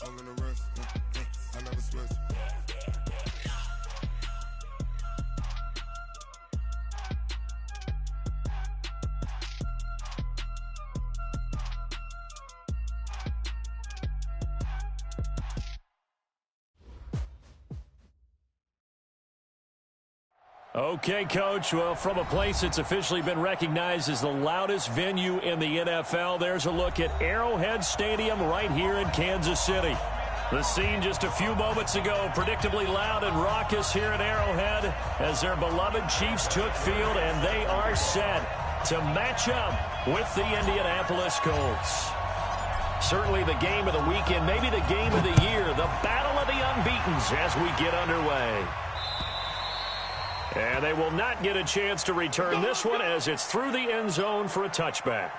I'm in a rush. I never switch. Okay, Coach. Well, from a place that's officially been recognized as the loudest venue in the NFL, there's a look at Arrowhead Stadium right here in Kansas City. The scene just a few moments ago, predictably loud and raucous here at Arrowhead as their beloved Chiefs took field, and they are set to match up with the Indianapolis Colts. Certainly the game of the weekend, maybe the game of the year, the battle of the unbeatens as we get underway. And they will not get a chance to return this one as it's through the end zone for a touchback.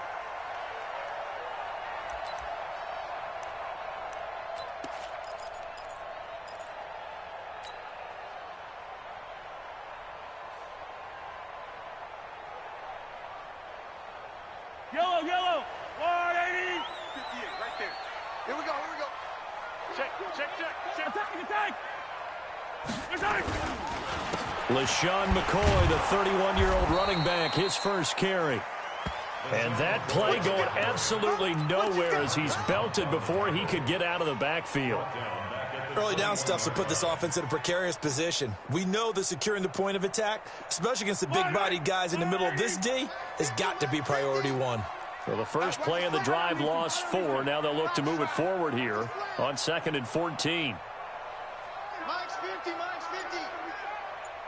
Yellow, yellow. 180. 58, right there. Here we go, here we go. Check. Attack. Attack. LaShawn McCoy, the 31-year-old running back, his first carry. And that play going absolutely nowhere as he's belted before he could get out of the backfield. Early down stuff to put this offense in a precarious position. We know that securing the point of attack, especially against the big-bodied guys in the middle of this D, has got to be priority one. Well, the first play of the drive lost 4. Now they'll look to move it forward here on 2nd and 14. Mike's 50.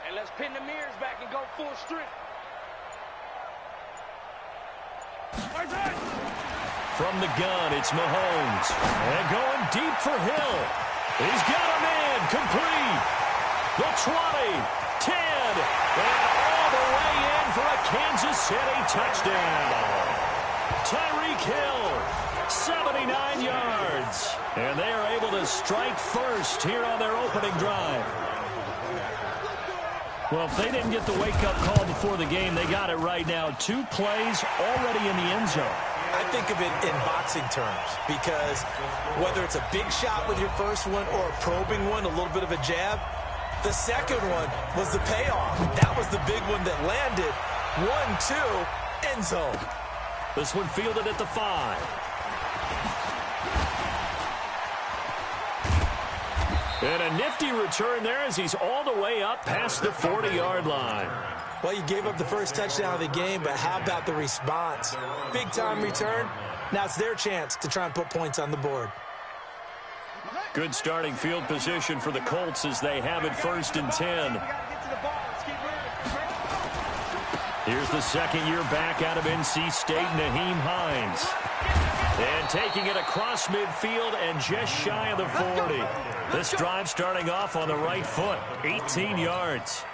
And let's pin the mirrors back and go full strip. From the gun, it's Mahomes. And going deep for Hill. He's got him in. Complete. The 20, 10, and all the way in for a Kansas City touchdown. Tyreek Hill, 79 yards. And they are able to strike first here on their opening drive. Well, if they didn't get the wake-up call before the game, they got it right now. 2 plays already in the end zone. I think of it in boxing terms because whether it's a big shot with your first one or a probing one, a little bit of a jab, the second one was the payoff. That was the big one that landed. 1-2, end zone. This one fielded at the 5. And a nifty return there as he's all the way up past the 40-yard line. Well, you gave up the first touchdown of the game, but how about the response? Big-time return. Now it's their chance to try and put points on the board. Good starting field position for the Colts as they have it 1st and 10. Here's the second-year back out of NC State, Nyheim Hines. And taking it across midfield and just shy of the 40. This drive starting off on the right foot, 18 yards.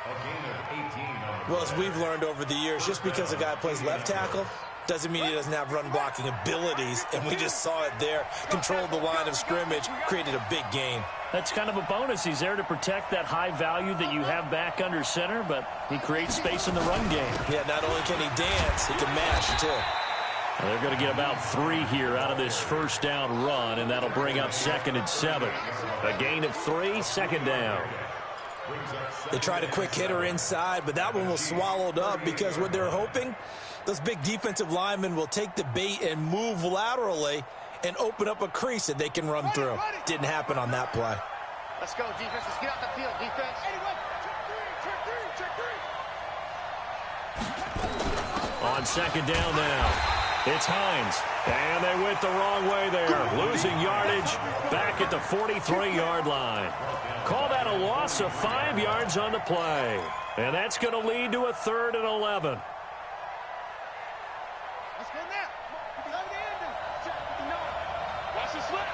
Well, as we've learned over the years, just because a guy plays left tackle doesn't mean he doesn't have run-blocking abilities, and we just saw it there. Controlled the line of scrimmage, created a big gain. That's kind of a bonus. He's there to protect that high value that you have back under center, but he creates space in the run game. Yeah, not only can he dance, he can mash, too. Well, they're going to get about 3 here out of this first down run, and that'll bring up 2nd and 7. A gain of 3, 2nd down. They tried a quick hitter inside, but that one was swallowed up because what they're hoping, those big defensive linemen will take the bait and move laterally and open up a crease that they can run through. Didn't happen on that play. Let's go, defense. Let's get out the field, defense. On 2nd down now. It's Hines, and they went the wrong way there, losing yardage back at the 43-yard line. Call that a loss of 5 yards on the play, and that's going to lead to a 3rd and 11. Let's go now. Watch the slip.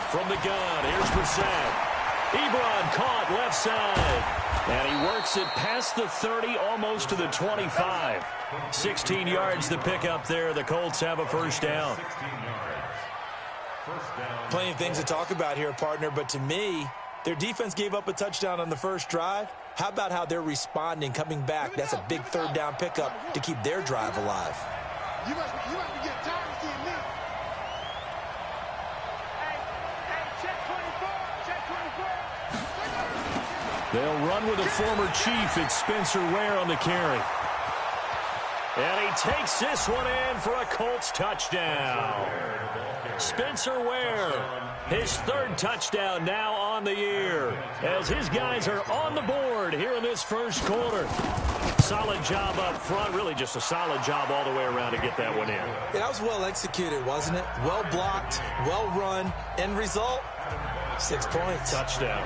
From the gun, here's Brissett. Ebron caught left side. And he works it past the 30, almost to the 25. 16 yards to pick up there. The Colts have a first down. Plenty of things to talk about here, partner, but to me, their defense gave up a touchdown on the first drive. How about how they're responding, coming back? That's a big 3rd down pickup to keep their drive alive. You must be getting tired of seeing me. They'll run with a former Chief. It's Spencer Ware on the carry. And he takes this one in for a Colts touchdown. Spencer Ware, his third touchdown now on the year, as his guys are on the board here in this first quarter. Solid job up front, really just a solid job all the way around to get that one in. Yeah, that was well executed, wasn't it? Well blocked, well run. End result, 6 points. Touchdown.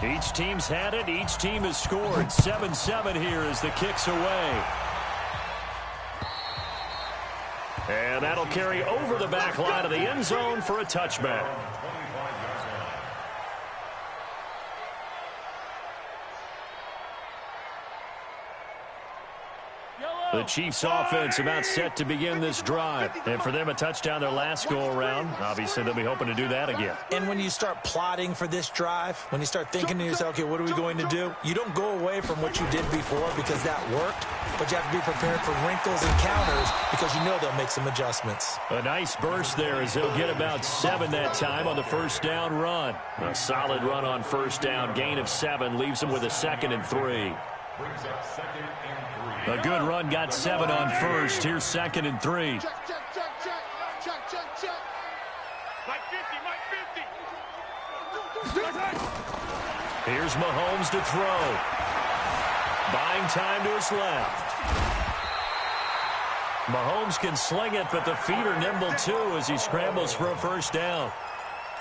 Each team's had it. Each team has scored. 7-7 here as the kick's away. And that'll carry over the back line of the end zone for a touchback. The Chiefs offense about set to begin this drive. And for them, a touchdown their last go-around. Obviously, they'll be hoping to do that again. And when you start plotting for this drive, when you start thinking to yourself, okay, what are we going to do? You don't go away from what you did before because that worked, but you have to be prepared for wrinkles and counters because you know they'll make some adjustments. A nice burst there as they'll get about 7 that time on the first down run. A solid run on first down. Gain of 7 leaves them with a 2nd and 3. A good run got 7 on first. Here's 2nd and 3. Check. Mike 50. Here's Mahomes to throw. Buying time to his left. Mahomes can sling it, but the feet are nimble too as he scrambles for a first down.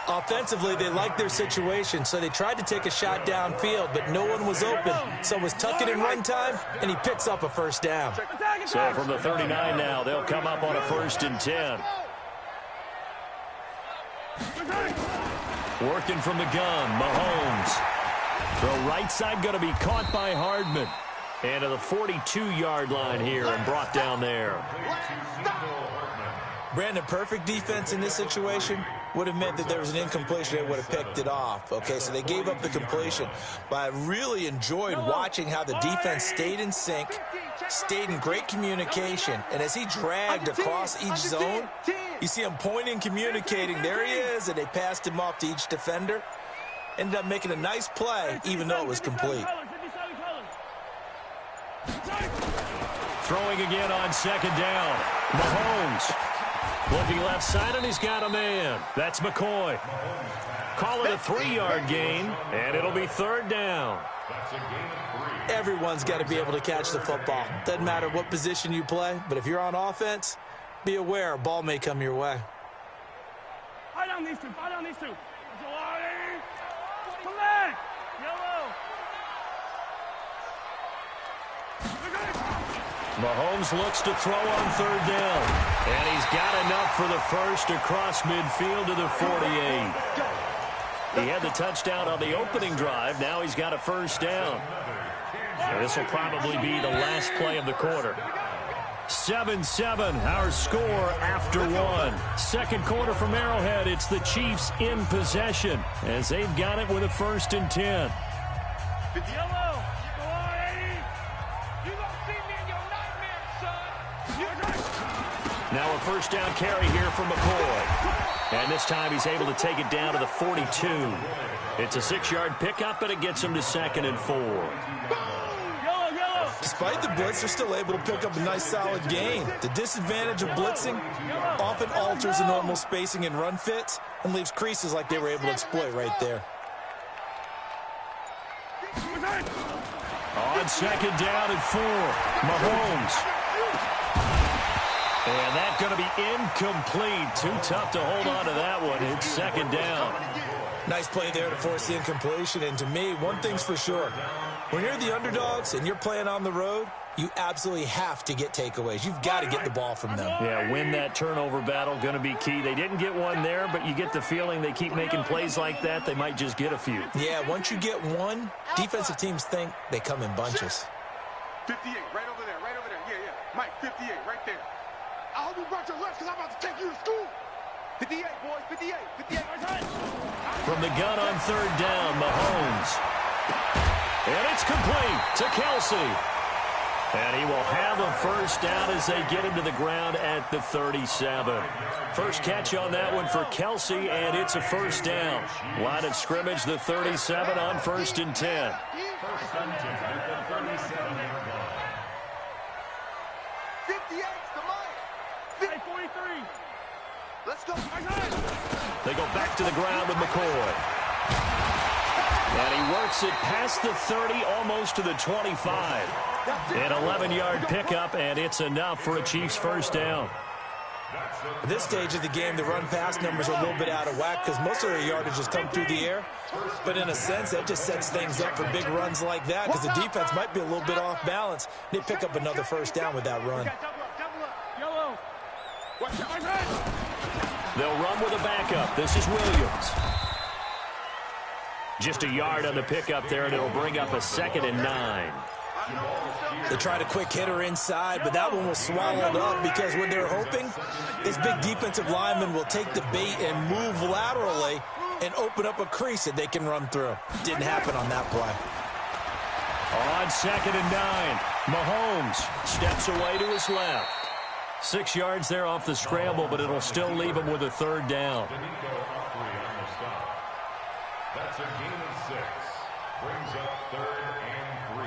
Offensively, they liked their situation, so they tried to take a shot downfield, but no one was open. So it was tuck it in run time, and he picks up a first down. So from the 39 now, they'll come up on a 1st and 10. Working from the gun, Mahomes. Throw right side going to be caught by Hardman. And to the 42-yard line here and brought down there. Brandon, perfect defense in this situation would have meant that there was an incompletion. They would have picked it off. Okay, so they gave up the completion. But I really enjoyed watching how the defense stayed in sync, stayed in great communication. And as he dragged across each zone, you see him pointing, communicating. There he is, and they passed him off to each defender. Ended up making a nice play, even though it was complete. Throwing again on 2nd down. Mahomes. Looking left side, and he's got a man. That's McCoy. Call it a 3-yard gain, and it'll be 3rd down. Everyone's got to be able to catch the football. Doesn't matter what position you play, but if you're on offense, be aware a ball may come your way. Fight on these two. Mahomes looks to throw on 3rd down. And he's got enough for the first across midfield to the 48. He had the touchdown on the opening drive. Now he's got a first down. And this will probably be the last play of the quarter. 7-7, our score after 1. Second quarter from Arrowhead. It's the Chiefs in possession as they've got it with a 1st and 10. Now a first down carry here from McCoy. And this time he's able to take it down to the 42. It's a 6-yard pickup, but it gets him to 2nd and 4. Despite the blitz, they're still able to pick up a nice solid gain. The disadvantage of blitzing often alters the normal spacing and run fits and leaves creases like they were able to exploit right there. On 2nd down and 4, Mahomes. And that's going to be incomplete. Too tough to hold on to that one. It's 2nd down. Nice play there to force the incompletion. And to me, one thing's for sure. When you're the underdogs and you're playing on the road, you absolutely have to get takeaways. You've got to get the ball from them. Yeah, win that turnover battle, going to be key. They didn't get one there, but you get the feeling they keep making plays like that, they might just get a few. Yeah, once you get one, defensive teams think they come in bunches. 58, right over there. Yeah. Mike, 58, right there. I hope you brought your lunch because I'm about to take you to school. 58, boys, 58. From the gun on 3rd down, Mahomes. And it's complete to Kelsey. And he will have a first down as they get him to the ground at the 37. First catch on that one for Kelsey, and it's a first down. Line of scrimmage, the 37 on 1st and 10. First and 10 at the 37-yard line. 58's the money. 43. Let's go. They go back to the ground with McCoy. And he works it past the 30, almost to the 25. An 11-yard pickup, and it's enough for a Chiefs first down. At this stage of the game, the run-pass numbers are a little bit out of whack because most of their yardage has come through the air. But in a sense, that just sets things up for big runs like that because the defense might be a little bit off balance. They pick up another first down with that run. They'll run with a backup. This is Williams. Just a yard on the pickup there, and it'll bring up a 2nd and 9. They tried a quick hitter inside, but that one was swallowed up because what they're hoping, this big defensive lineman will take the bait and move laterally and open up a crease that they can run through. Didn't happen on that play. On 2nd and 9, Mahomes steps away to his left. 6 yards there off the scramble, but it'll still leave him with a 3rd down. That's a gain of 6. Brings up 3rd and 3.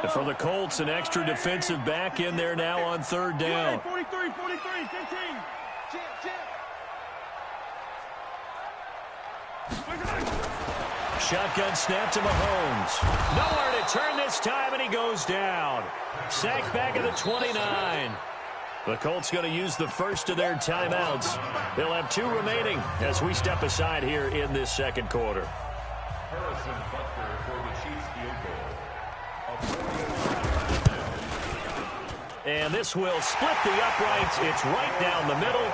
And for the Colts, an extra defensive back in there now on 3rd down. 43, 15. Shotgun snap to Mahomes. Nowhere to turn this time, and he goes down. Sacked back at the 29. The Colts going to use the first of their timeouts. They'll have 2 remaining as we step aside here in this second quarter. Harrison Butker for the Chiefs field goal. And this will split the uprights. It's right down the middle.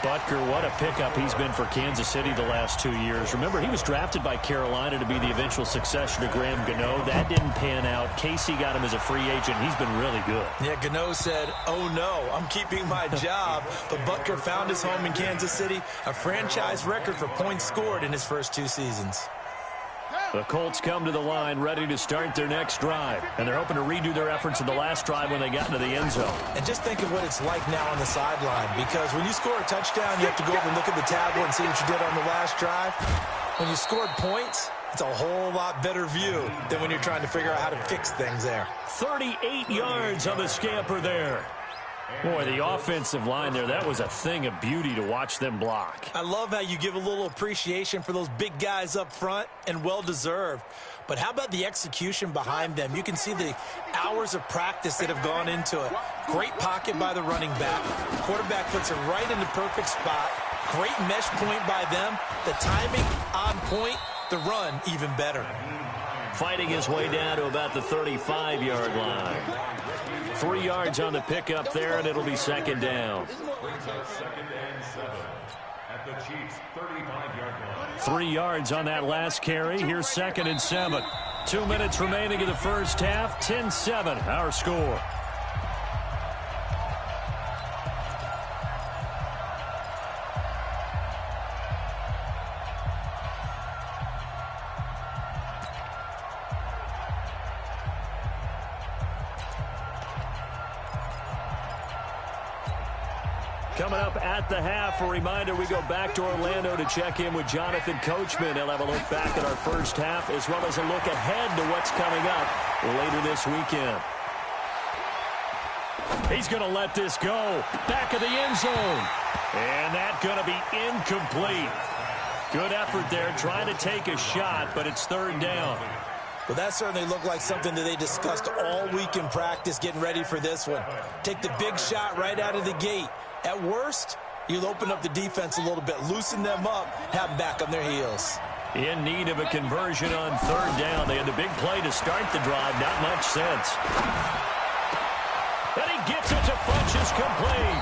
Butker, what a pickup he's been for Kansas City the last 2 years. Remember, he was drafted by Carolina to be the eventual successor to Graham Gano. That didn't pan out. Casey got him as a free agent. He's been really good. Yeah, Gano said, oh no, I'm keeping my job. But Butker found his home in Kansas City, a franchise record for points scored in his first 2 seasons. The Colts come to the line ready to start their next drive. And they're hoping to redo their efforts in the last drive when they got into the end zone. And just think of what it's like now on the sideline. Because when you score a touchdown, you have to go over and look at the tablet and see what you did on the last drive. When you scored points, it's a whole lot better view than when you're trying to figure out how to fix things there. 38 yards on the scamper there. Boy, the offensive line there, that was a thing of beauty to watch them block. I love how you give a little appreciation for those big guys up front, and well-deserved. But how about the execution behind them? You can see the hours of practice that have gone into it. Great pocket by the running back. Quarterback puts it right in the perfect spot. Great mesh point by them. The timing on point. The run even better. Fighting his way down to about the 35-yard line. 3 yards on the pickup there, and it'll be 2nd down. Brings up 2nd and 7 at the Chiefs' 35-yard line. 3 yards on that last carry. Here's 2nd and 7. 2 minutes remaining in the first half. 10-7, our score. Coming up at the half, a reminder, we go back to Orlando to check in with Jonathan Coachman. He'll have a look back at our first half as well as a look ahead to what's coming up later this weekend. He's going to let this go. Back of the end zone. And that's going to be incomplete. Good effort there, trying to take a shot, but it's 3rd down. Well, that certainly looked like something that they discussed all week in practice getting ready for this one. Take the big shot right out of the gate. At worst, you'll open up the defense a little bit, loosen them up, have them back on their heels. In need of a conversion on 3rd down. They had the big play to start the drive. Not much sense. And he gets it to Funchess complete.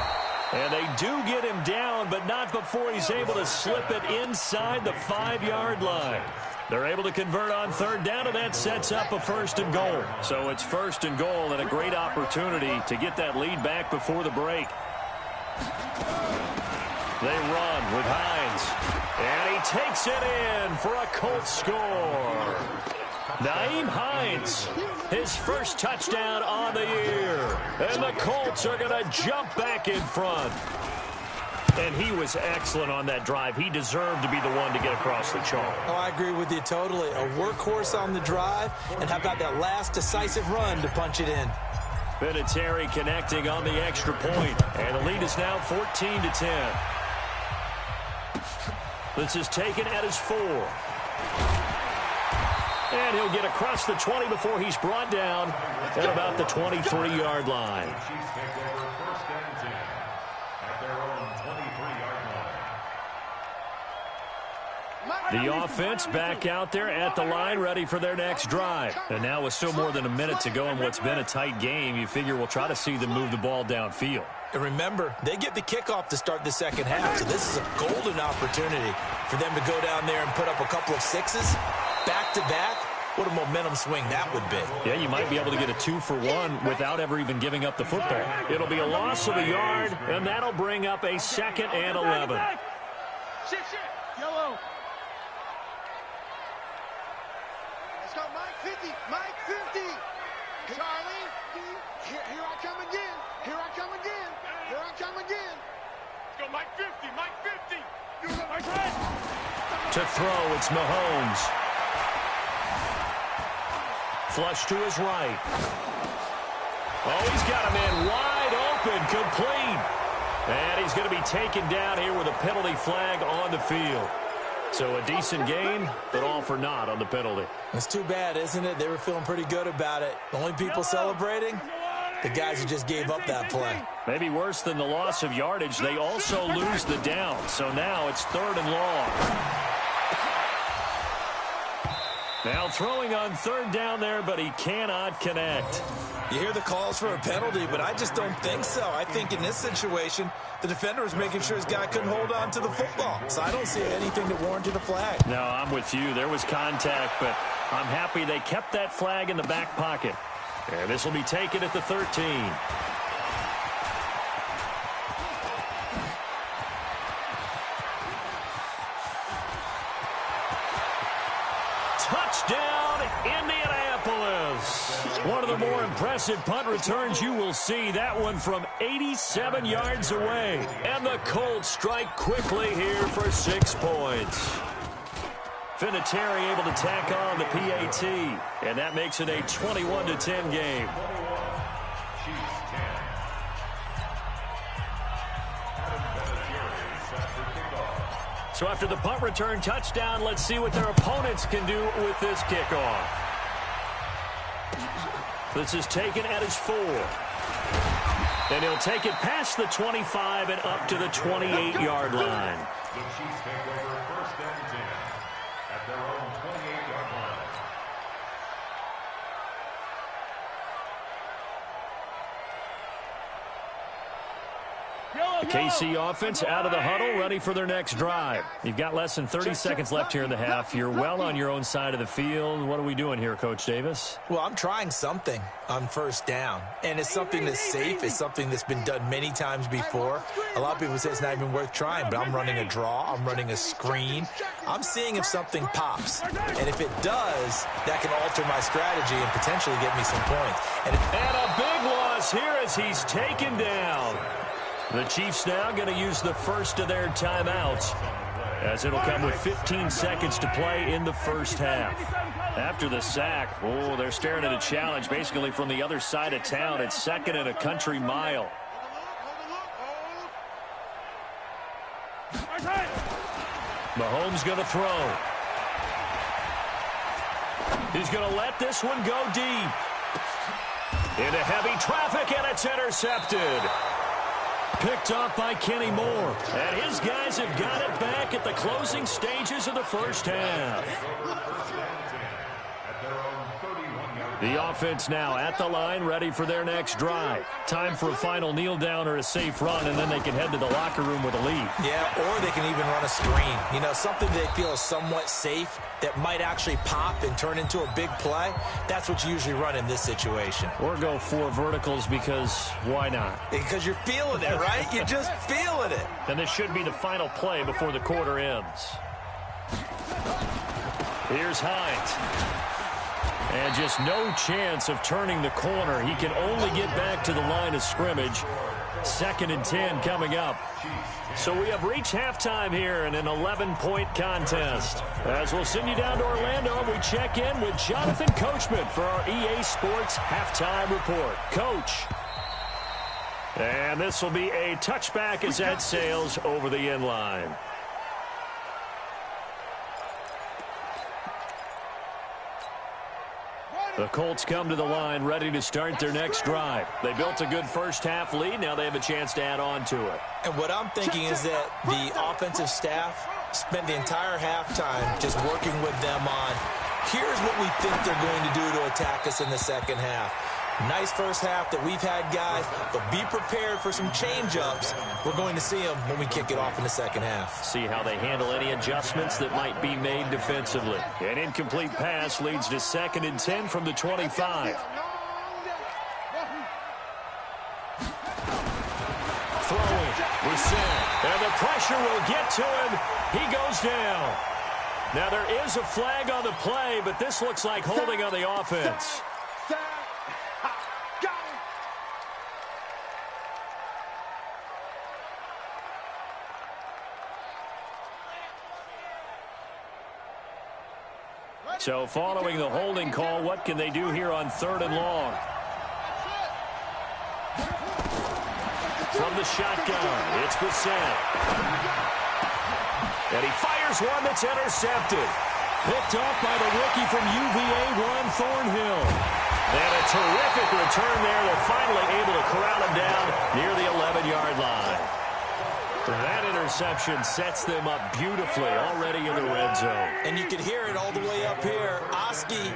And they do get him down, but not before he's able to slip it inside the 5-yard line. They're able to convert on 3rd down, and that sets up a 1st and goal. So it's 1st and goal and a great opportunity to get that lead back before the break. They run with Hines. And he takes it in for a Colts score. Nyheim Hines, his first touchdown on the year. And the Colts are going to jump back in front. And he was excellent on that drive. He deserved to be the one to get across the chalk. Oh, I agree with you totally. A workhorse on the drive, and how about that last decisive run to punch it in? Vinatieri connecting on the extra point. And the lead is now 14-10. This is taken at his 4. And he'll get across the 20 before he's brought down at about the 23-yard line. The offense back out there at the line, ready for their next drive. And now with still more than a minute to go in what's been a tight game, you figure we'll try to see them move the ball downfield. And remember, they get the kickoff to start the second half, so this is a golden opportunity for them to go down there and put up a couple of sixes back-to-back. What a momentum swing that would be. Yeah, you might be able to get a 2-for-1 without ever even giving up the football. It'll be a loss of a yard, and that'll bring up a 2nd and 11. Shit, yellow. Let's go, Mike 50, Mike 50. Charlie, here I come again. Here I come again. Here I come again. Let's go, Mike 50, Mike 50. You go, Mike 50. To throw, it's Mahomes. Flush to his right. Oh, he's got a man wide open, complete. And he's going to be taken down here with a penalty flag on the field. So a decent gain, but all for naught on the penalty. It's too bad, isn't it? They were feeling pretty good about it. The only people celebrating, the guys who just gave up that play. Maybe worse than the loss of yardage, they also lose the down. So now it's 3rd and long. Now throwing on 3rd down there, but he cannot connect. You hear the calls for a penalty, but I just don't think so. I think in this situation, the defender was making sure his guy couldn't hold on to the football. So I don't see anything that warranted a flag. No, I'm with you. There was contact, but I'm happy they kept that flag in the back pocket. And this will be taken at the 13. Touchdown, Indianapolis. One of the more impressive punt returns you will see. That one from 87 yards away. And the Colts strike quickly here for 6 points. Vinatieri able to tack on the PAT. And that makes it a 21-10 game. So after the punt return touchdown, let's see what their opponents can do with this kickoff. This is taken at his 4. And he'll take it past the 25 and up to the 28-yard line. The Chiefs take over 1st and 10 at their own 28-yard line. The KC offense out of the huddle, ready for their next drive. You've got less than 30 seconds left here in the half. You're well on your own side of the field. What are we doing here, Coach Davis? Well, I'm trying something on 1st down, and it's something that's safe. It's something that's been done many times before. A lot of people say it's not even worth trying, but I'm running a draw. I'm running a screen. I'm seeing if something pops, and if it does, that can alter my strategy and potentially get me some points. And a big loss here as he's taken down. The Chiefs now going to use the first of their timeouts, as it'll come with 15 seconds to play in the first half. After the sack, they're staring at a challenge basically from the other side of town. It's 2nd and a country mile. Mahomes going to throw. He's going to let this one go deep. Into heavy traffic, and it's intercepted. Picked off by Kenny Moore. And his guys have got it back at the closing stages of the first half. The offense now at the line, ready for their next drive. Time for a final kneel down or a safe run, and then they can head to the locker room with a lead. Yeah, or they can even run a screen. You know, something they feel is somewhat safe that might actually pop and turn into a big play. That's what you usually run in this situation. Or go 4 verticals because why not? Because you're feeling it, right? You're just feeling it. And this should be the final play before the quarter ends. Here's Hines. And just no chance of turning the corner. He can only get back to the line of scrimmage. 2nd and 10 coming up. So we have reached halftime here in an 11-point contest. As we'll send you down to Orlando, we check in with Jonathan Coachman for our EA Sports Halftime Report. Coach. And this will be a touchback as that sails over the end line. The Colts come to the line ready to start their next drive. They built a good first-half lead. Now they have a chance to add on to it. And what I'm thinking is that the offensive staff spent the entire halftime just working with them on, here's what we think they're going to do to attack us in the second half. Nice first half that we've had, guys, but be prepared for some change-ups. We're going to see them when we kick it off in the second half. See how they handle any adjustments that might be made defensively. An incomplete pass leads to 2nd and 10 from the 25. Throwing, Brissett, and the pressure will get to him. He goes down. Now there is a flag on the play, but this looks like holding on the offense. So following the holding call, what can they do here on 3rd and long? From the shotgun, it's Brissett. And he fires one that's intercepted. Picked off by the rookie from UVA, Juan Thornhill. And a terrific return there. They're finally able to corral him down near the 11-yard line. That interception sets them up beautifully already in the red zone. And you can hear it all the way up here. Oski,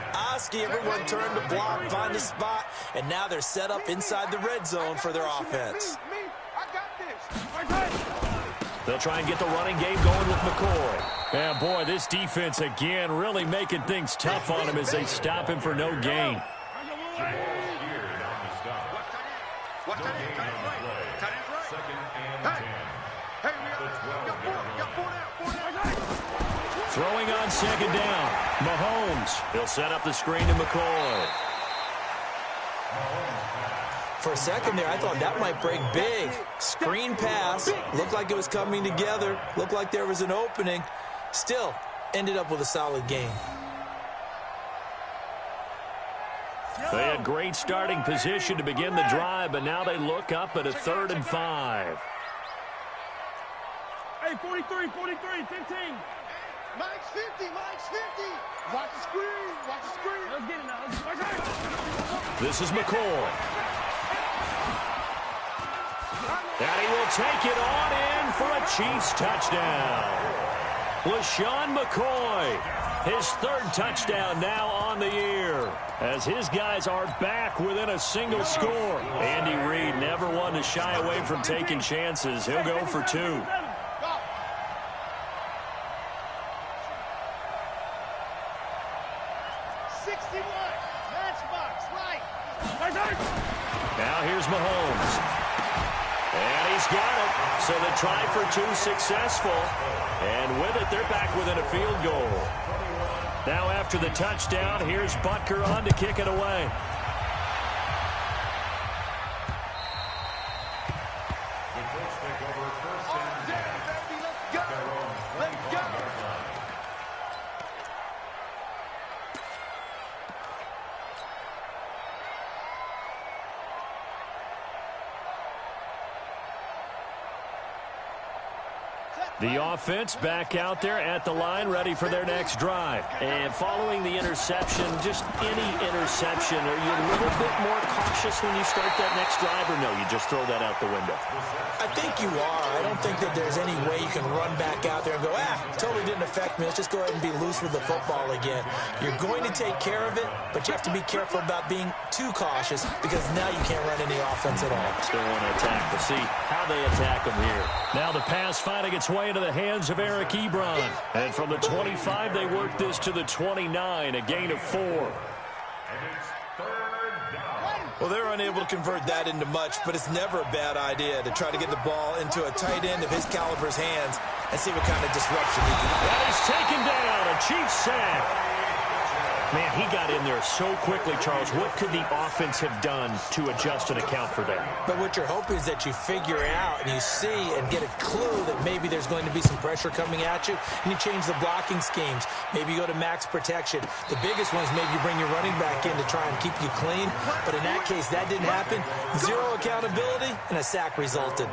everyone turned to block, find a spot, and now they're set up inside the red zone for their offense. They'll try and get the running game going with McCoy. And boy, this defense again really making things tough on him as they stop him for no gain. Throwing on 2nd down. Mahomes. He'll set up the screen to McCoy. For a second there, I thought that might break big. Screen pass. Looked like it was coming together. Looked like there was an opening. Still, ended up with a solid game. They had great starting position to begin the drive, but now they look up at a 3rd and 5. Hey, 43, 15. Mike's 50, Mike's 50. Watch the screen, watch the screen. Let's get it now. This is McCoy. And he will take it on in for a Chiefs touchdown. LaShawn McCoy, his 3rd touchdown now on the year, as his guys are back within a single score. Andy Reid never one to shy away from taking chances. He'll go for 2. Now here's Mahomes. And he's got it. So the try for 2 successful. And with it, they're back within a field goal. Now after the touchdown, here's Butker on to kick it away. The offense back out there at the line, ready for their next drive. And following the interception, just any interception, are you a little bit more cautious when you start that next drive, or no, you just throw that out the window? I think you are. I don't think that there's any way you can run back out there and go, totally didn't affect me. Let's just go ahead and be loose with the football again. You're going to take care of it, but you have to be careful about being too cautious because now you can't run any offense at all. Still want to attack. We'll see how they attack them here. Now the pass finding its way into the hands of Eric Ebron. And from the 25, they work this to the 29, a gain of 4. Well, they're unable to convert that into much, but it's never a bad idea to try to get the ball into a tight end of his caliber's hands and see what kind of disruption he can. That is taken down, a Chiefs sack. Man, he got in there so quickly, Charles. What could the offense have done to adjust and account for that? But what you're hoping is that you figure out and you see and get a clue that maybe there's going to be some pressure coming at you, and you change the blocking schemes. Maybe you go to max protection. The biggest one is maybe you bring your running back in to try and keep you clean. But in that case, that didn't happen. Zero accountability, and a sack resulted.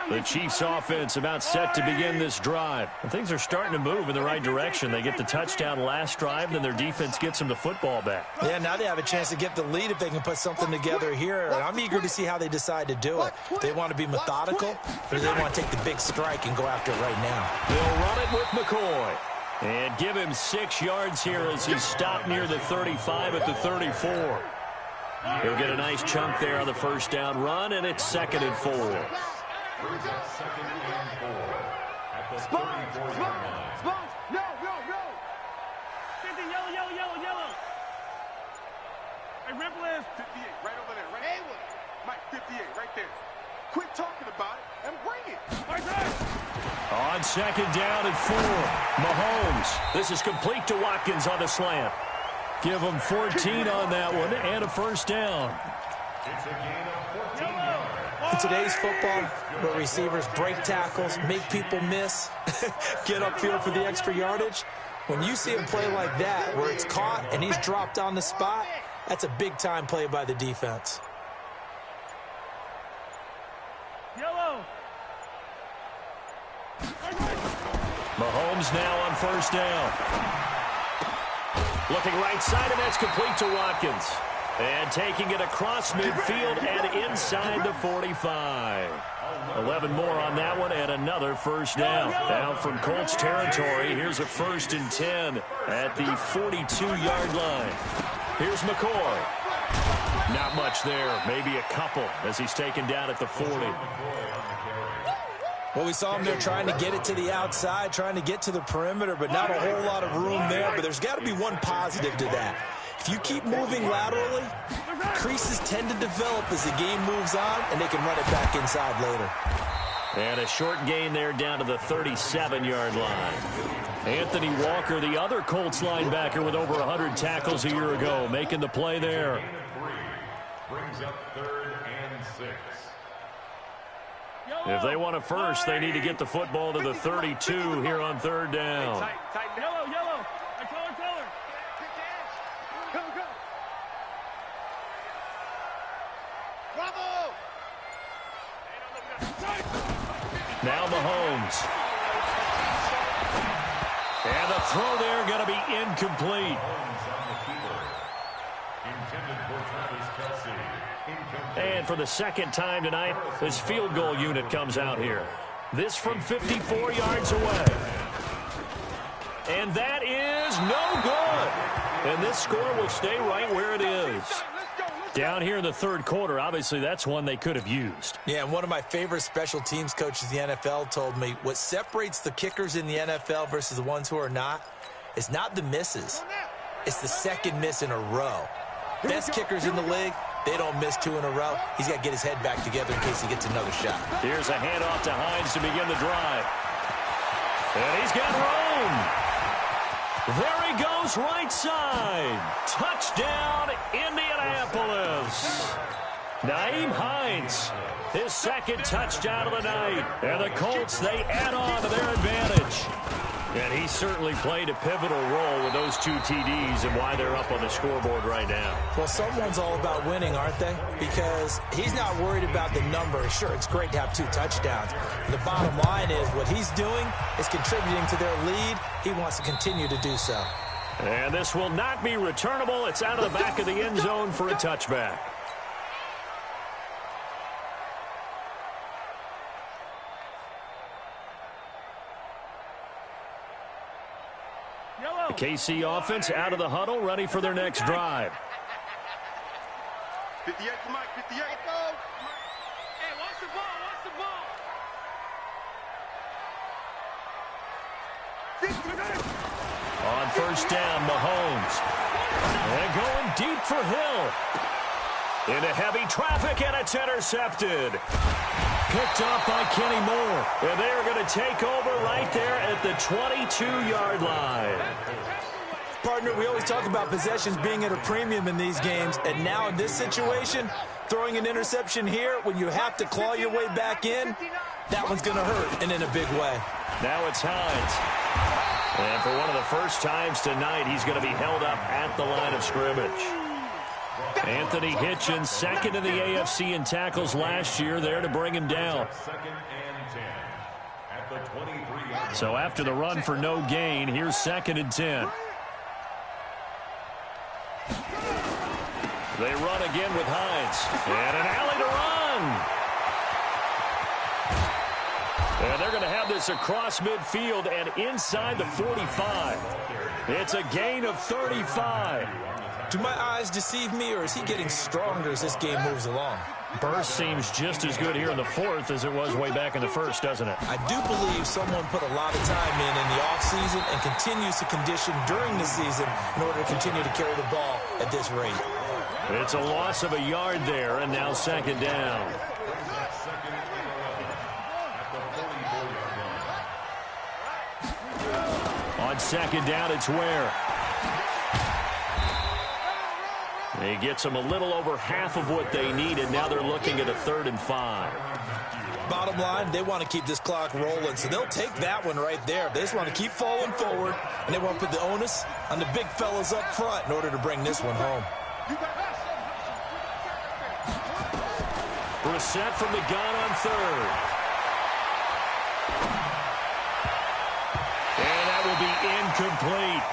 The Chiefs offense about set to begin this drive. And things are starting to move in the right direction. They get the touchdown last drive, then their defense gets them the football back. Yeah, now they have a chance to get the lead if they can put something together here. And I'm eager to see how they decide to do it. They want to be methodical, or they want to take the big strike and go after it right now. They'll run it with McCoy. And give him 6 yards here as he stopped near the 35 at the 34. He'll get a nice chunk there on the first down run, and it's 2nd and 4. Brings up 2nd and 4 at the 34-yard line. Spons, no. 50, yellow. Hey, Ripple is 58, right over there, right? Haywood. Mike, 58, right there. Quit talking about it and bring it. Right there. On 2nd down and 4, Mahomes. This is complete to Watkins on the slant. Give him 14 on that one and a first down. It's a gain of 14 yards. In today's football, where receivers break tackles, make people miss, get upfield for the extra yardage, when you see a play like that where it's caught and he's dropped on the spot, that's a big-time play by the defense. Yellow. Mahomes now on first down. Looking right side, and that's complete to Watkins. And taking it across midfield and inside the 45. 11 more on that one and another first down. Down from Colts territory. Here's a 1st and 10 at the 42-yard line. Here's McCoy. Not much there. Maybe a couple as he's taken down at the 40. Well, we saw him there trying to get it to the outside, trying to get to the perimeter, but not a whole lot of room there. But there's got to be one positive to that. If you keep moving laterally, creases tend to develop as the game moves on, and they can run it back inside later. And a short gain there down to the 37-yard line. Anthony Walker, the other Colts linebacker with over 100 tackles a year ago, making the play there. Brings up 3rd and 6. If they want a first, they need to get the football to the 32 here on 3rd down. Tight. Yellow. Hey, color. Go. Bravo! Now Mahomes. And the throw there going to be incomplete. And for the second time tonight, this field goal unit comes out here. This from 54 yards away. And that is no good. And this score will stay right where it is. Down here in the 3rd quarter, obviously that's one they could have used. Yeah, and one of my favorite special teams coaches in the NFL told me what separates the kickers in the NFL versus the ones who are not is not the misses. It's the second miss in a row. Best kickers in the league, they don't miss 2 in a row. He's got to get his head back together in case he gets another shot. Here's a handoff to Hines to begin the drive. And he's got room. There he goes, right side. Touchdown, Indianapolis. Nyheim Hines, his 2nd touchdown of the night. And the Colts, they add on to their advantage. And he certainly played a pivotal role with those 2 TDs and why they're up on the scoreboard right now. Well, someone's all about winning, aren't they? Because he's not worried about the number. Sure, it's great to have 2 touchdowns. The bottom line is what he's doing is contributing to their lead. He wants to continue to do so. And this will not be returnable. It's out of the back of the end zone for a touchback. The KC offense out of the huddle, ready for their next drive. 58 for Mike, 58. Hey, watch the ball, On first down, Mahomes. And going deep for Hill. Into heavy traffic, and it's intercepted. Picked up by Kenny Moore. And they're going to take over right there at the 22-yard line. Partner, we always talk about possessions being at a premium in these games, and now in this situation, throwing an interception here when you have to claw your way back in, that one's going to hurt, and in a big way. Now it's Hines. And for one of the first times tonight, he's going to be held up at the line of scrimmage. Anthony Hitchens, second in the AFC in tackles last year, there to bring him down. So after the run for no gain, here's 2nd and 10. They run again with Hines. And an alley to run. And they're going to have this across midfield and inside the 45. It's a gain of 35. Do my eyes deceive me, or is he getting stronger as this game moves along? Burst seems just as good here in the 4th as it was way back in the 1st, doesn't it? I do believe someone put a lot of time in the offseason and continues to condition during the season in order to continue to carry the ball at this rate. It's a loss of a yard there, and now 2nd down. On 2nd down, it's Ware. He gets them a little over half of what they needed. Now they're looking at a 3rd and 5. Bottom line, they want to keep this clock rolling, so they'll take that one right there. They just want to keep falling forward, and they want to put the onus on the big fellas up front in order to bring this one home. Brissett from the gun on 3rd. And that will be incomplete.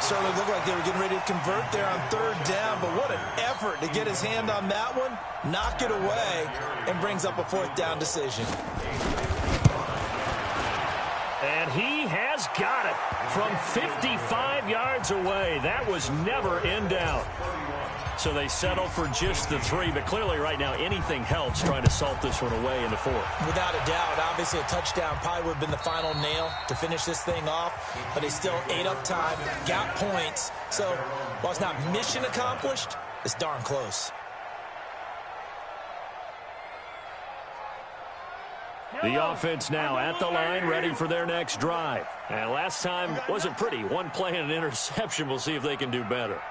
Certainly looked like they were getting ready to convert there on 3rd down, but what an effort to get his hand on that one, knock it away, and brings up a 4th down decision. And he has got it from 55 yards away. That was never in doubt. So they settle for just the 3, but clearly right now anything helps trying to salt this one away in the 4th. Without a doubt, obviously a touchdown probably would have been the final nail to finish this thing off, but they still ate up time, got points. So while it's not mission accomplished, it's darn close. The offense now at the line, ready for their next drive. And last time wasn't pretty. One play and an interception. We'll see if they can do better.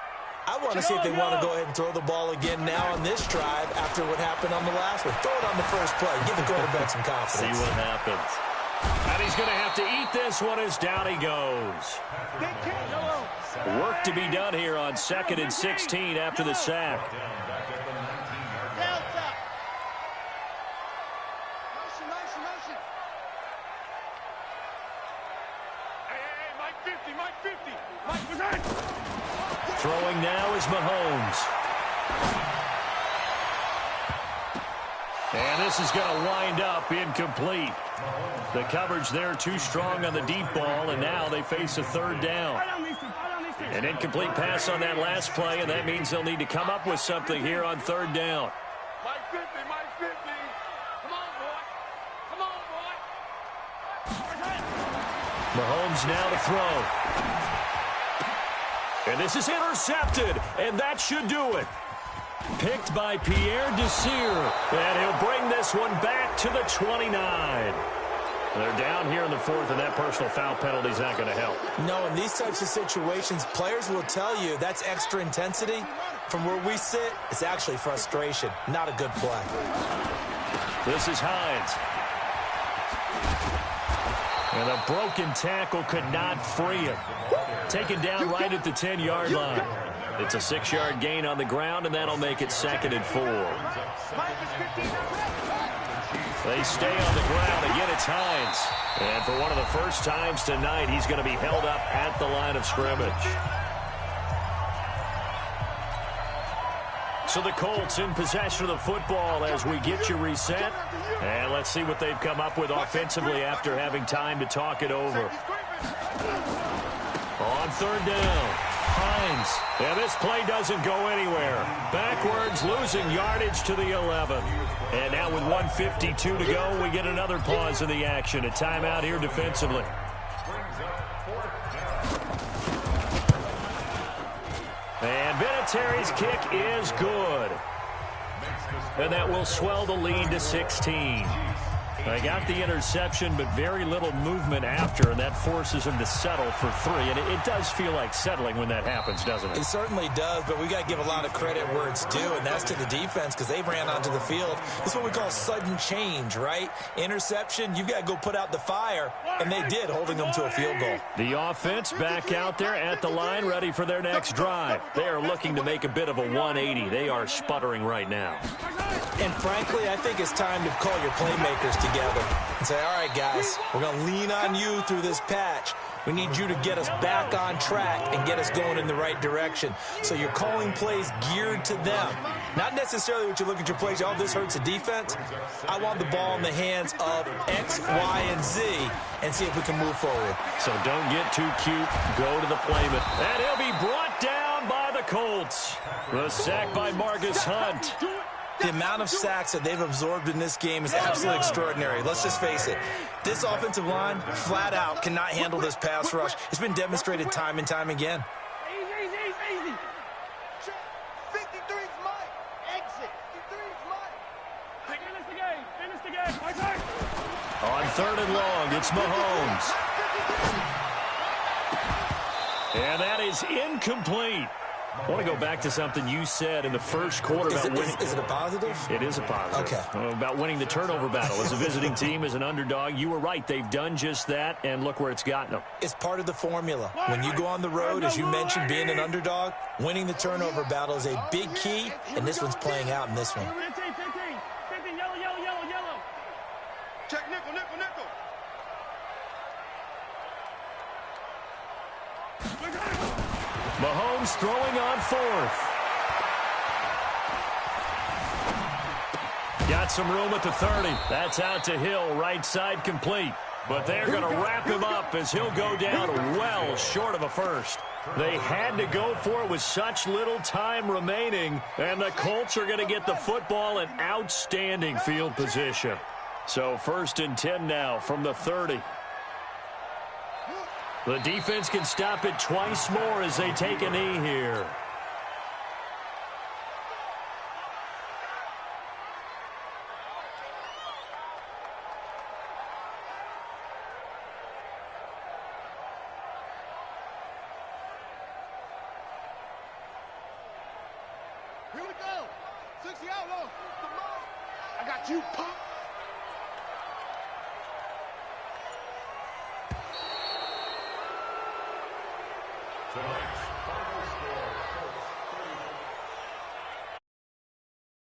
I want to see if they want to go ahead and throw the ball again now on this drive after what happened on the last one. Throw it on the first play. Give the quarterback some confidence. See what happens. And he's going to have to eat this one as down he goes. Work to be done here on 2nd and 16 after the sack. Throwing now is Mahomes. And this is going to wind up incomplete. The coverage there too strong on the deep ball, and now they face a 3rd down. An incomplete pass on that last play, and that means they'll need to come up with something here on 3rd down. Mike 50, Mike 50. Come on, boy. Come on, boy. Mahomes now to throw. And this is intercepted, and that should do it. Picked by Pierre Desir, and he'll bring this one back to the 29. They're down here in the 4th, and that personal foul penalty is not going to help. No, in these types of situations, players will tell you that's extra intensity. From where we sit, it's actually frustration, not a good play. This is Hines. And a broken tackle could not free him. Taken down right at the 10-yard line. It's a 6-yard gain on the ground, and that'll make it 2nd and 4. They stay on the ground. Again, it's Hines. And for one of the first times tonight, he's going to be held up at the line of scrimmage. So the Colts in possession of the football as we get you reset. And let's see what they've come up with offensively after having time to talk it over. On 3rd down, Hines. And this play doesn't go anywhere. Backwards, losing yardage to the 11. And now with 1:52 to go, we get another pause in the action. A timeout here defensively. And Vinatieri's kick is good. And that will swell the lead to 16. They got the interception, but very little movement after, and that forces him to settle for 3. And it does feel like settling when that happens, doesn't it? It certainly does, but we got to give a lot of credit where it's due, and that's to the defense because they ran onto the field. It's what we call sudden change, right? Interception, you've got to go put out the fire, and they did, holding them to a field goal. The offense back out there at the line, ready for their next drive. They are looking to make a bit of a 180. They are sputtering right now. And frankly, I think it's time to call your playmakers together and say, all right, guys, we're going to lean on you through this patch. We need you to get us back on track and get us going in the right direction. So you're calling plays geared to them. Not necessarily what you look at your plays, oh, this hurts the defense. I want the ball in the hands of X, Y, and Z and see if we can move forward. So don't get too cute. Go to the playman. And he'll be brought down by the Colts. The sack by Marcus Hunt. The amount of sacks that they've absorbed in this game is absolutely extraordinary. Let's just face it. This offensive line, flat out, cannot handle this pass rush. It's been demonstrated time and time again. Easy. 53's Mike. Exit. 53's Mike. Finish the game. On 3rd and long, it's Mahomes. And that is incomplete. I want to go back to something you said in the first quarter about winning. Is it a positive? It is a positive. Okay. About winning the turnover battle. As a visiting team, as an underdog, you were right. They've done just that, and look where it's gotten them. It's part of the formula. When you go on the road, as you mentioned, being an underdog, winning the turnover battle is a big key, and this one's playing out in this one. 15, yellow. Check nickel. Mahomes throwing on 4th. Got some room at the 30. That's out to Hill, right side complete. But they're going to wrap him up as he'll go down well short of a first. They had to go for it with such little time remaining, and the Colts are going to get the football in outstanding field position. So 1st and 10 now from the 30. The defense can stop it twice more as they take a knee here. Here we go. 60 out low. I got you, punk. Tonight's